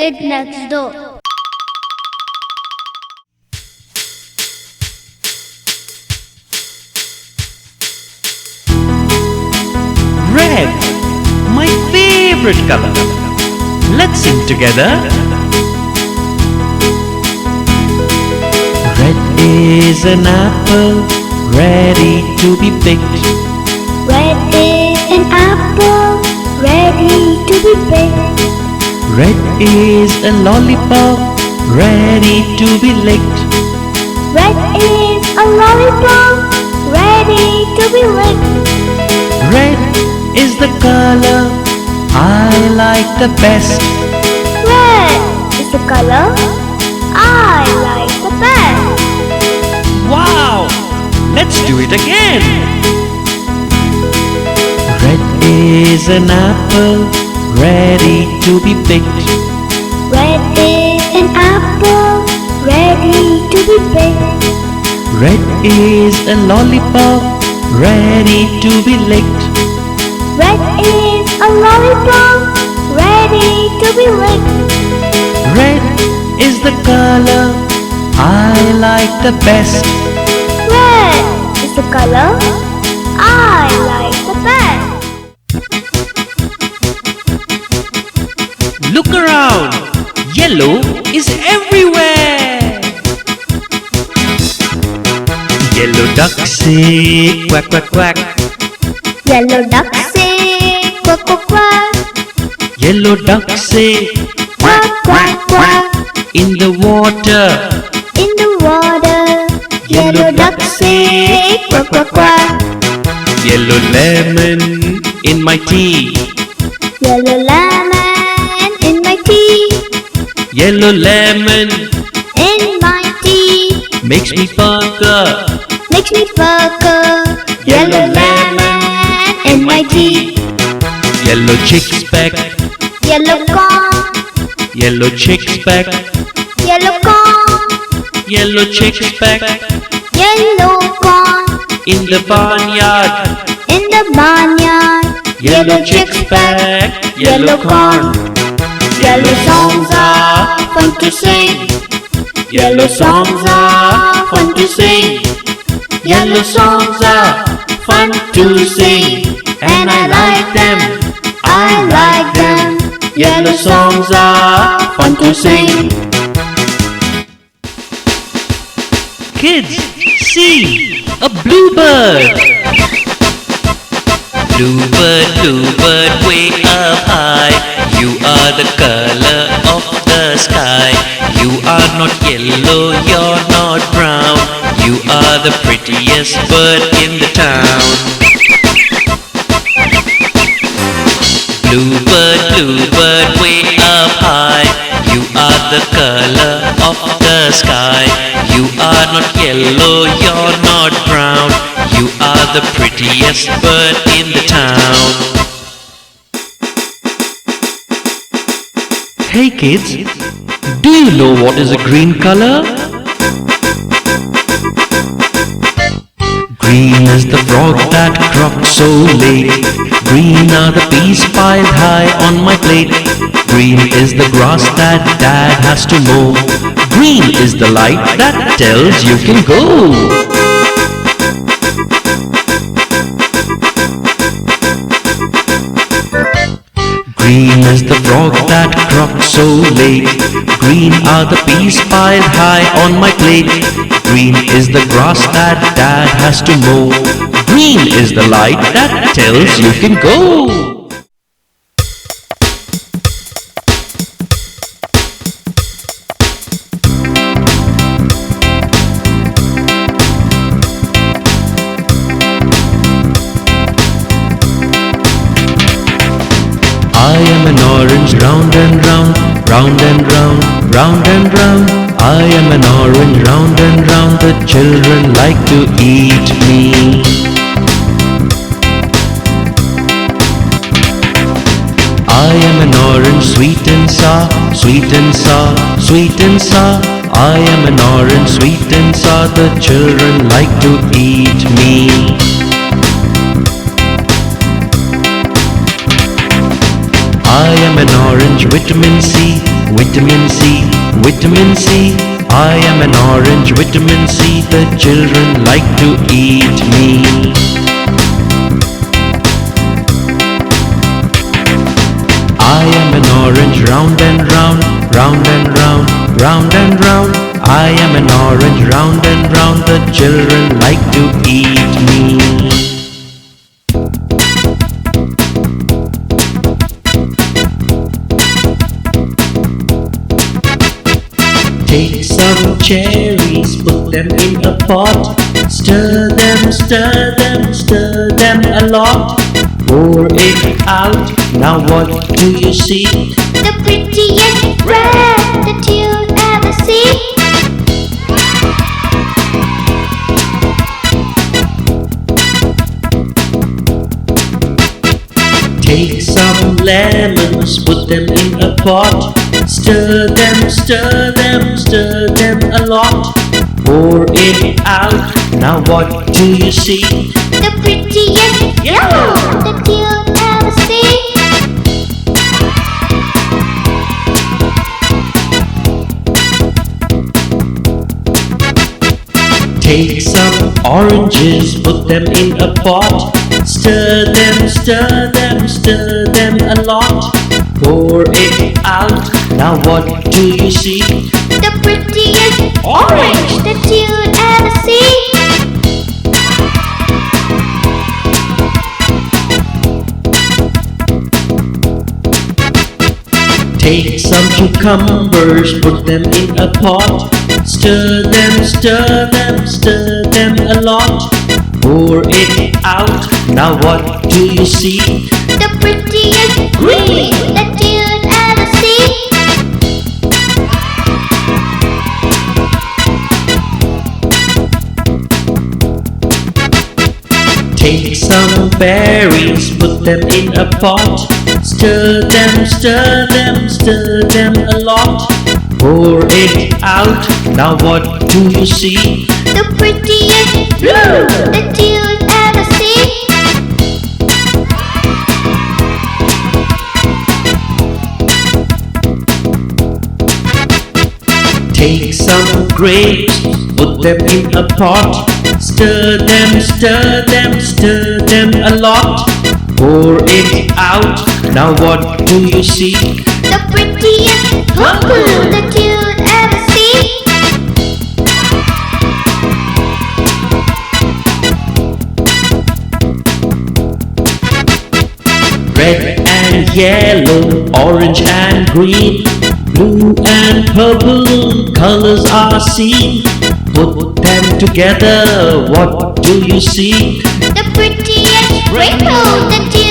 kid next door. Red, my favorite color. Let's sing together. Red is an apple, ready to be picked. Red is an apple, ready to be picked. Red is a lollipop, ready to be licked. Red is a lollipop, ready to be licked. Red is the color I like the best. Red is the color I like the best. Wow! Let's do it again. Red is an apple, ready to be picked. Red is an apple, ready to be picked. Red is a lollipop, ready to be licked. Red is a lollipop, ready to be licked. Red is the color I like the best. Red is the color I like the best. Look around, yellow is everywhere. Yellow duck say quack quack quack. Yellow duck say quack quack quack. Yellow duck say Quack quack quack. in the water. In the water. Yellow duck say quack quack quack. Yellow lemon in my tea. Yellow lemon in my tea. Yellow lemon In my tea. makes me pucker. Makes me pucker. Yellow lemon in my tea. Yellow chick's back. Yellow corn. Yellow chick's back. Yellow corn. Yellow chick's back Yellow corn. in the barnyard. In the barnyard. Yellow chick's back. Yellow corn. Yellow songs are fun to sing. Yellow songs are fun to sing. Yellow songs are fun to sing. And I like them. I like them. Yellow songs are fun to sing. Kids, see a bluebird. Bluebird, bluebird, way up high. You are the color of the sky. You are not yellow, you're not brown. You are the prettiest bird in the town. Bluebird, bluebird, way up high. You are the color of the sky. You are not yellow, you're not brown. You are the prettiest bird in the town. Hey kids, do you know what is a green color? Green is the frog that croaked so late. Green are the peas piled high on my plate. Green is the grass that dad has to mow. Green is the light that tells you can go. Green is the frog that croaked so late. Green are the peas piled high on my plate. Green is the grass that dad has to mow. Green is the light that tells you can go. I am an orange round and round, round and round, round and round. I am an orange round and round, the children like to eat me. I am an orange sweet and sour, sweet and sour, sweet and sour. I am an orange sweet and sour, the children like to eat me. I am an orange vitamin C, Vitamin C, vitamin C. I am an orange, vitamin C. The children like to eat me. I am an orange, round and round, round and round, round and round. I am an orange, round and round. The children like to eat me. Take some cherries, put them in a pot. Stir them, stir them, stir them a lot. Pour it out, now what do you see? The prettiest bread that you'll ever see. Take some lemons, put them in a pot. Stir them, stir them, stir them a lot. Pour it out, now what do you see? The prettiest yellow that you'll ever see. Take some oranges, put them in a pot. Stir them, stir them, stir them a lot. Pour it out, now what do you see? The prettiest orange that you'll ever see. Take some cucumbers, put them in a pot. Stir them, stir them, stir them a lot. Pour it out, now what do you see? The prettiest green that you'll ever see. Take some berries, put them in a pot. Stir them, stir them, stir them a lot. Pour it out, now what do you see? The prettiest blue that you'll ever see. Take some grapes, put them in a pot. Stir them, stir them, stir them a lot. Pour it out, now what do you see? The prettiest purple that you'll ever see. Red and yellow, orange and green, blue and purple colors are seen. Put them together, what do you see? The prettiest rainbow that you